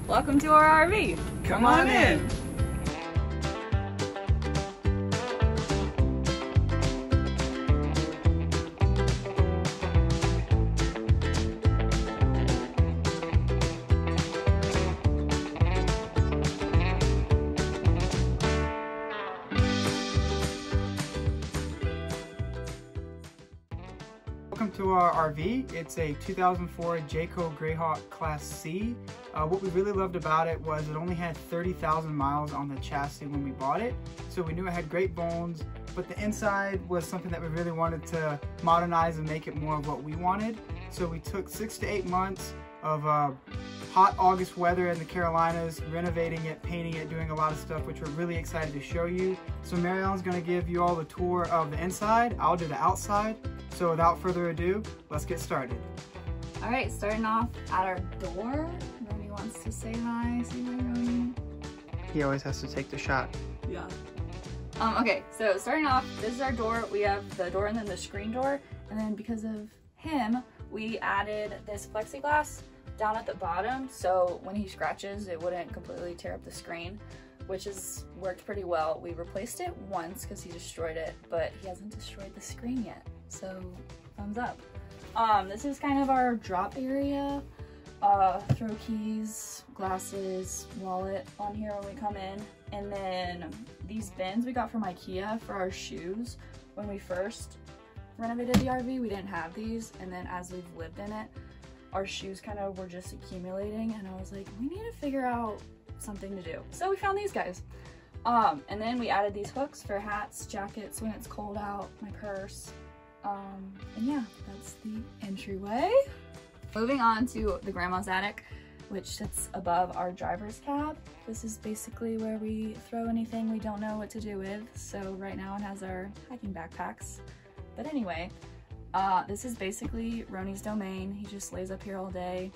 Welcome to our RV. Come on in. Welcome to our RV. It's a 2004 Jayco Greyhawk Class C. What we really loved about it was it only had 30,000 miles on the chassis when we bought it. So we knew it had great bones, but the inside was something that we really wanted to modernize and make it more of what we wanted. So we took 6 to 8 months of hot August weather in the Carolinas, renovating it, painting it, doing a lot of stuff, which we're really excited to show you. So Marielle's gonna give you all the tour of the inside. I'll do the outside. So without further ado, let's get started. All right, starting off at our door. Roni wants to say hi. Say hi, Roni. He always has to take the shot. Yeah. Okay, so starting off, this is our door. We have the door and then the screen door. And then because of him, we added this plexiglass down at the bottom. So when he scratches, it wouldn't completely tear up the screen, which has worked pretty well. We replaced it once because he destroyed it, but he hasn't destroyed the screen yet. So thumbs up. This is kind of our drop area. Throw keys, glasses, wallet on here when we come in. And then these bins we got from IKEA for our shoes. When we first renovated the RV, we didn't have these. And then as we've lived in it, our shoes kind of were just accumulating. And I was like, we need to figure out something to do. So we found these guys. And then we added these hooks for hats, jackets when it's cold out, my purse. And yeah, that's the entryway. Moving on to the grandma's attic, which sits above our driver's cab. This is basically where we throw anything we don't know what to do with. So right now it has our hiking backpacks. But anyway, this is basically Roni's domain. He just lays up here all day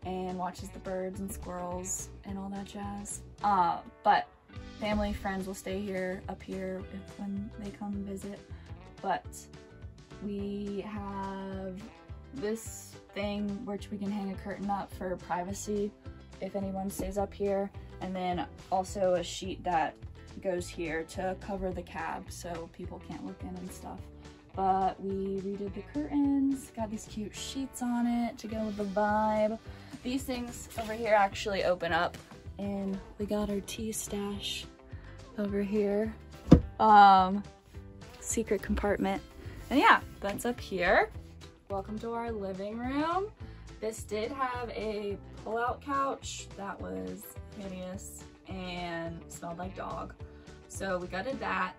and watches the birds and squirrels and all that jazz. But family, friends will stay here, up here when they come visit. But we have this thing which we can hang a curtain up for privacy if anyone stays up here, and then also a sheet that goes here to cover the cab so people can't look in and stuff. But we redid the curtains, got these cute sheets on it to go with the vibe. These things over here actually open up, and we got our tea stash over here. Secret compartment. And yeah, that's up here. Welcome to our living room. This did have a pull-out couch that was hideous and smelled like dog. So we gutted that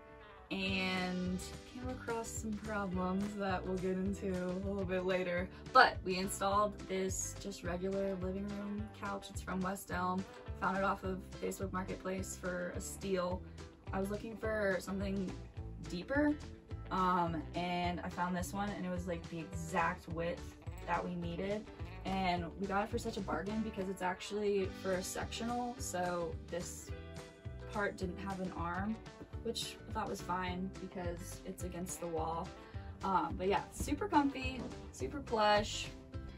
and came across some problems that we'll get into a little bit later. But we installed this just regular living room couch. It's from West Elm. Found it off of Facebook Marketplace for a steal. I was looking for something deeper. And I found this one, and it was like the exact width that we needed, and we got it for such a bargain because it's actually for a sectional, so this part didn't have an arm, which I thought was fine because it's against the wall. But yeah, super comfy, super plush.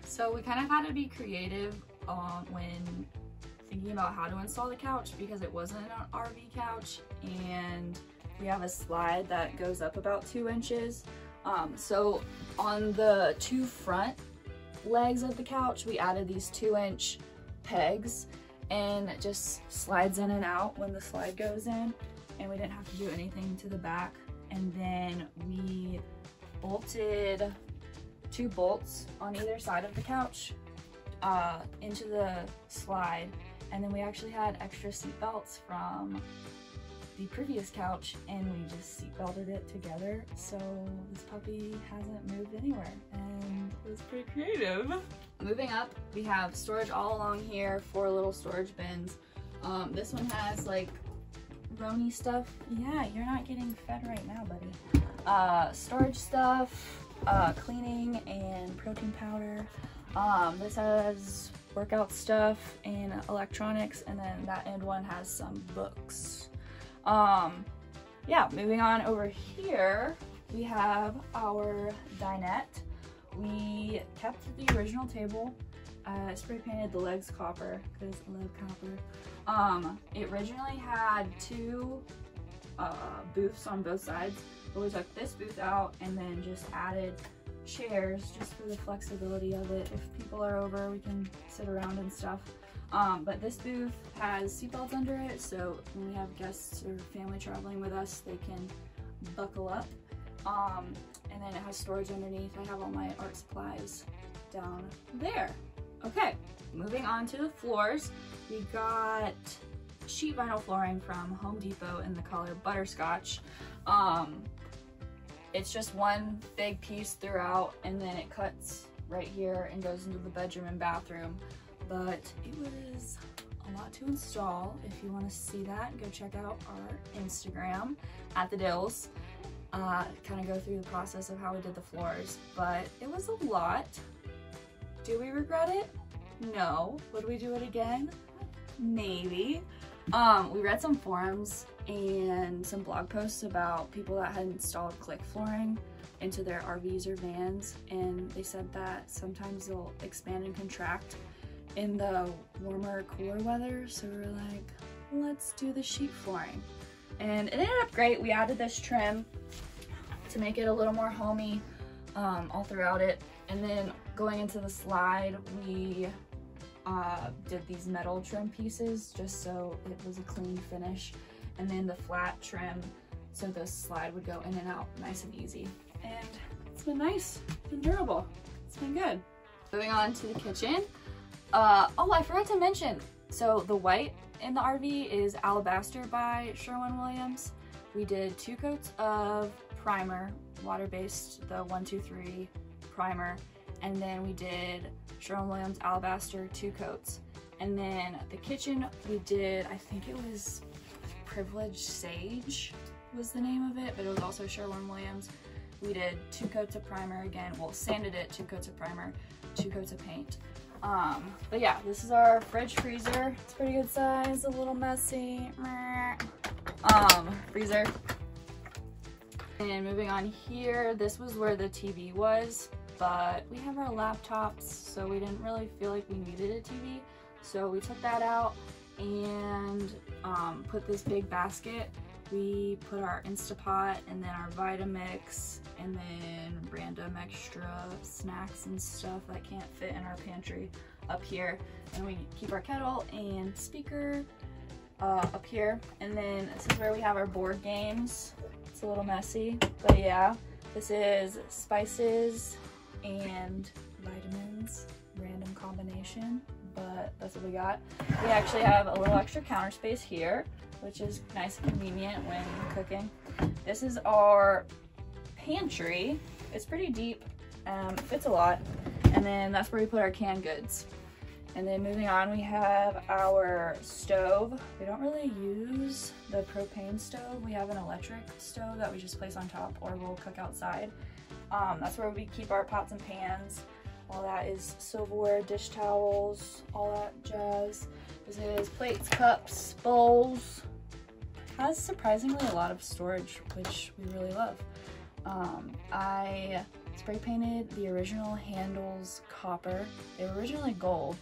So we kind of had to be creative when thinking about how to install the couch because it wasn't an RV couch, and we have a slide that goes up about 2 inches. So on the 2 front legs of the couch, we added these 2-inch pegs, and it just slides in and out when the slide goes in, and we didn't have to do anything to the back. And then we bolted 2 bolts on either side of the couch into the slide, and then we actually had extra seat belts from the previous couch, and we just seat belted it together, so this puppy hasn't moved anywhere, and it was pretty creative. Moving up, we have storage all along here, 4 little storage bins. This one has like Roni stuff. Yeah, you're not getting fed right now, buddy. Storage stuff, cleaning and protein powder. This has workout stuff and electronics, and then that end one has some books. Yeah, moving on over here, we have our dinette. We kept the original table I spray painted the legs copper because I love copper. It originally had two booths on both sides, but we took this booth out and then just added chairs just for the flexibility of it. If people are over, we can sit around and stuff. But this booth has seatbelts under it, so when we have guests or family traveling with us, they can buckle up. And then it has storage underneath. I have all my art supplies down there. Okay, moving on to the floors. We got sheet vinyl flooring from Home Depot in the color Butterscotch. It's just one big piece throughout, and then it cuts right here and goes into the bedroom and bathroom. But it was a lot to install. If you want to see that, go check out our Instagram at the Dills. Kind of go through the process of how we did the floors, but it was a lot. Do we regret it? No. Would we do it again? Maybe. We read some forums and some blog posts about people that had installed click flooring into their RVs or vans, and they said that sometimes they'll expand and contract in the warmer, cooler weather. So we were like, let's do the sheet flooring. And it ended up great. We added this trim to make it a little more homey all throughout it. And then going into the slide, we did these metal trim pieces just so it was a clean finish. And then the flat trim so the slide would go in and out nice and easy. And it's been nice, it's been durable, it's been good. Moving on to the kitchen. Oh, I forgot to mention, so the white in the RV is Alabaster by Sherwin. We did 2 coats of primer, water-based, the 123 primer, and then we did Sherwin Alabaster 2 coats. And then the kitchen, we did, I think it was Privileged Sage was the name of it, but it was also Sherwin. We did 2 coats of primer again, well, sanded it, 2 coats of primer, 2 coats of paint. But yeah, this is our fridge freezer. It's pretty good size, a little messy. Freezer. And moving on here, this was where the TV was, but we have our laptops, so we didn't really feel like we needed a TV. So we took that out and put this big basket. We put our Instapot and then our Vitamix and then random extra snacks and stuff that can't fit in our pantry up here. And we keep our kettle and speaker up here. And then this is where we have our board games. It's a little messy, but yeah, this is spices and vitamins, random combination, but that's what we got. We actually have a little extra counter space here, which is nice and convenient when cooking. This is our pantry. It's pretty deep, fits a lot, and then that's where we put our canned goods. And then moving on, we have our stove. We don't really use the propane stove. We have an electric stove that we just place on top, or we'll cook outside. That's where we keep our pots and pans. All that is silverware, dish towels, all that jazz. This is plates, cups, bowls. Has surprisingly a lot of storage, which we really love. I spray painted the original handles copper. They were originally gold,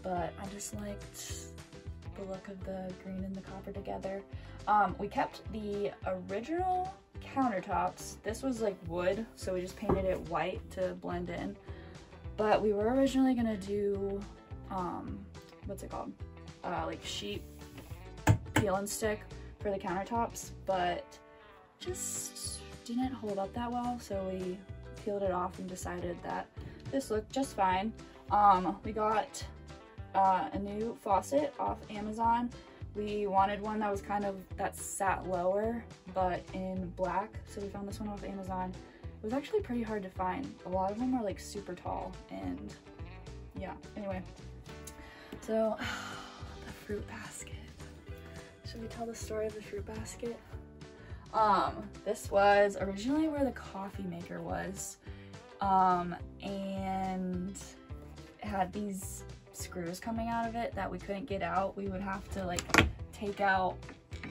but I just liked the look of the green and the copper together. We kept the original countertops. This was like wood, so we just painted it white to blend in. But we were originally gonna do, what's it called? Like sheet peel and stick for the countertops, but just didn't hold up that well, so we peeled it off and decided that this looked just fine. We got a new faucet off Amazon. We wanted one that was that sat lower, but in black, so we found this one off Amazon. It was actually pretty hard to find. A lot of them are like super tall, and yeah, anyway. So, the fruit basket. Should we tell the story of the fruit basket? This was originally where the coffee maker was, and it had these screws coming out of it that we couldn't get out. We would have to like take out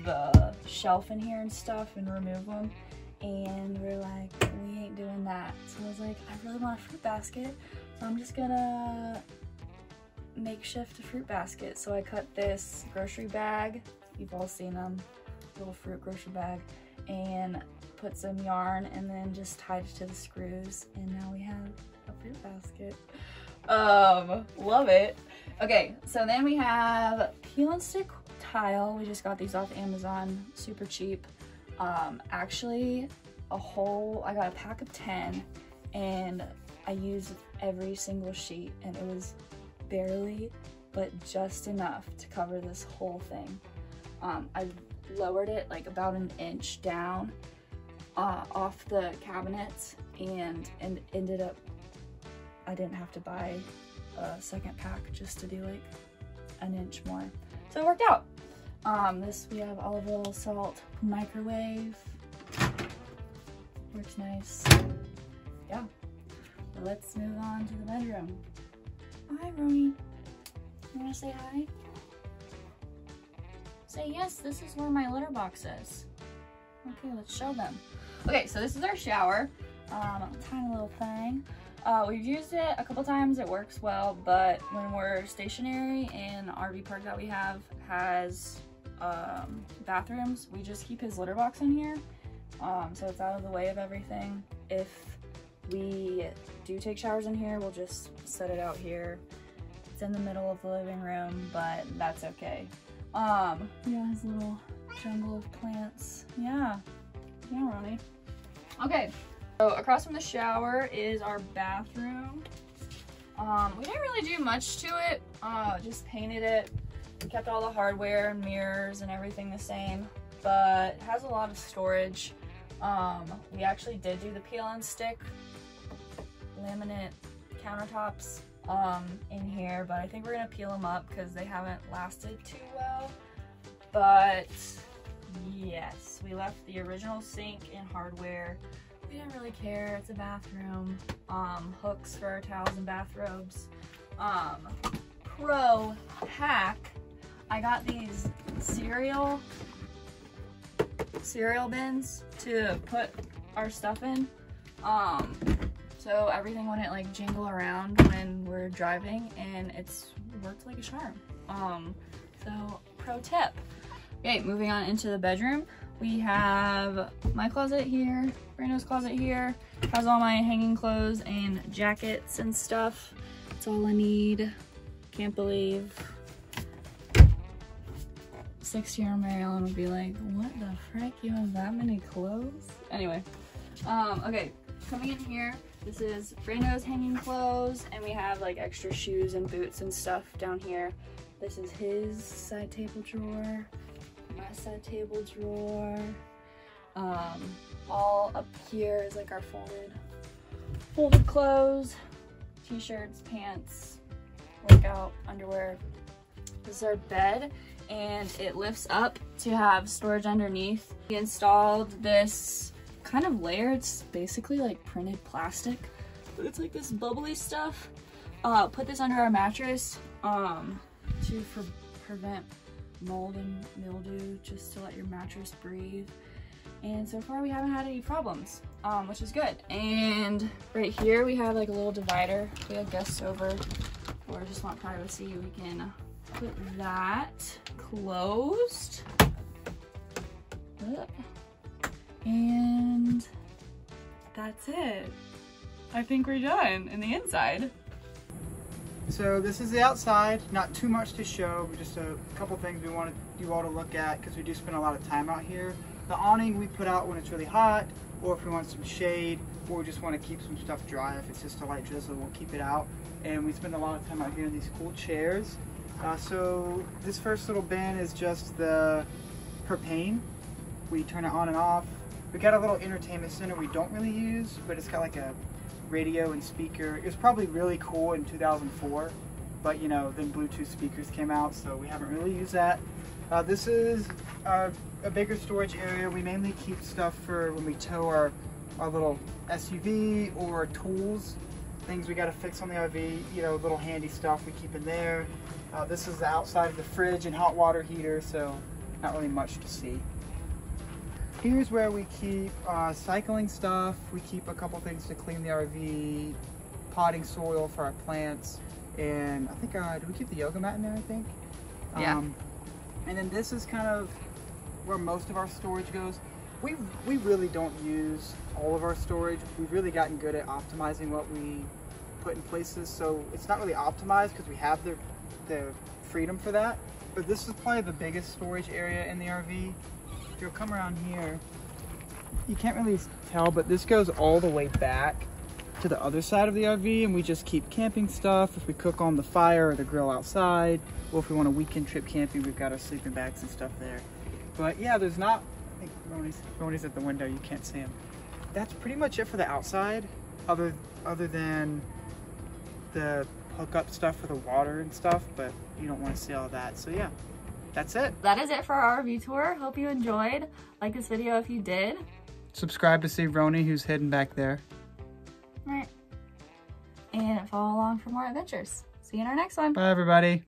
the shelf in here and stuff and remove them, and we're like, we ain't doing that. So I was like, I really want a fruit basket, so I'm just gonna makeshift fruit basket. So I cut this grocery bag, you've all seen them, little fruit grocery bag, and put some yarn and then just tied it to the screws, and now we have a fruit basket. Love it. Okay, so then we have peel and stick tile. We just got these off Amazon, super cheap. Actually I got a pack of 10 and I used every single sheet, and it was barely, but just enough to cover this whole thing. I lowered it like about an inch down off the cabinets, and ended up, I didn't have to buy a second pack just to do like an inch more. So it worked out. We have olive oil, salt, microwave. Works nice. Yeah. Let's move on to the bedroom. Hi, Roni. You wanna say hi? Say yes, this is where my litter box is. Okay, let's show them. Okay, so this is our shower. Tiny little thing. We've used it a couple times, it works well, but when we're stationary and the RV park that we have has bathrooms, we just keep his litter box in here. So it's out of the way of everything. If we do take showers in here, we'll just set it out here. It's in the middle of the living room, but that's okay. Yeah, his little jungle of plants. Yeah, Ronnie. Okay, so across from the shower is our bathroom. We didn't really do much to it, just painted it. We kept all the hardware and mirrors and everything the same, but it has a lot of storage. We actually did do the peel and stick laminate countertops in here, but I think we're gonna peel them up because they haven't lasted too well. But yes, we left the original sink and hardware. We didn't really care, it's a bathroom. Hooks for our towels and bathrobes. Pro hack, I got these cereal bins to put our stuff in. So everything wouldn't like jingle around when we're driving, and it's worked like a charm. So pro tip. Okay, moving on into the bedroom. We have my closet here, Brandon's closet here. Has all my hanging clothes and jackets and stuff. That's all I need. Can't believe 6-year-old Mary Ellen would be like, what the frick, you have that many clothes? Anyway, okay, coming in here, this is Brandon's hanging clothes, and we have like extra shoes and boots and stuff down here. This is his side table drawer, my side table drawer. All up here is like our folded clothes, t-shirts, pants, workout, underwear. This is our bed, and it lifts up to have storage underneath. We installed this kind of layer. It's basically like printed plastic, but it's like this bubbly stuff. Put this under our mattress to prevent mold and mildew, just to let your mattress breathe. And so far we haven't had any problems, which is good. And right here we have like a little divider. If we have guests over or just want privacy, we can put that closed. And that's it. I think we're done in the inside. So this is the outside, not too much to show, but just a couple things we wanted you all to look at because we do spend a lot of time out here. The awning we put out when it's really hot, or if we want some shade, or we just want to keep some stuff dry. If it's just a light drizzle, we'll keep it out. And we spend a lot of time out here in these cool chairs. So this first little bin is just the propane. We turn it on and off. We got a little entertainment center we don't really use, but it's got like a radio and speaker. It was probably really cool in 2004, but you know, then Bluetooth speakers came out, so we haven't really used that. This is a bigger storage area. We mainly keep stuff for when we tow our little SUV or tools, things we got to fix on the RV, you know, little handy stuff we keep in there. This is the outside of the fridge and hot water heater, so not really much to see. Here's where we keep cycling stuff. We keep a couple things to clean the RV, potting soil for our plants, And I think, do we keep the yoga mat in there, I think? Yeah. And then this is kind of where most of our storage goes. We really don't use all of our storage. We've really gotten good at optimizing what we put in places, so it's not really optimized because we have the freedom for that. But this is probably the biggest storage area in the RV. If you'll come around here, you can't really tell, but this goes all the way back to the other side of the RV, and we just keep camping stuff. If we cook on the fire or the grill outside, or if we want a weekend trip camping, we've got our sleeping bags and stuff there. But yeah, there's not, I think Ronnie's at the window, you can't see him. That's pretty much it for the outside, other than the hookup stuff for the water and stuff, but you don't want to see all that. So yeah, that's it. That is it for our RV tour. Hope you enjoyed. Like this video if you did. Subscribe to see Ronnie, who's hidden back there. Right. And follow along for more adventures. See you in our next one. Bye, everybody.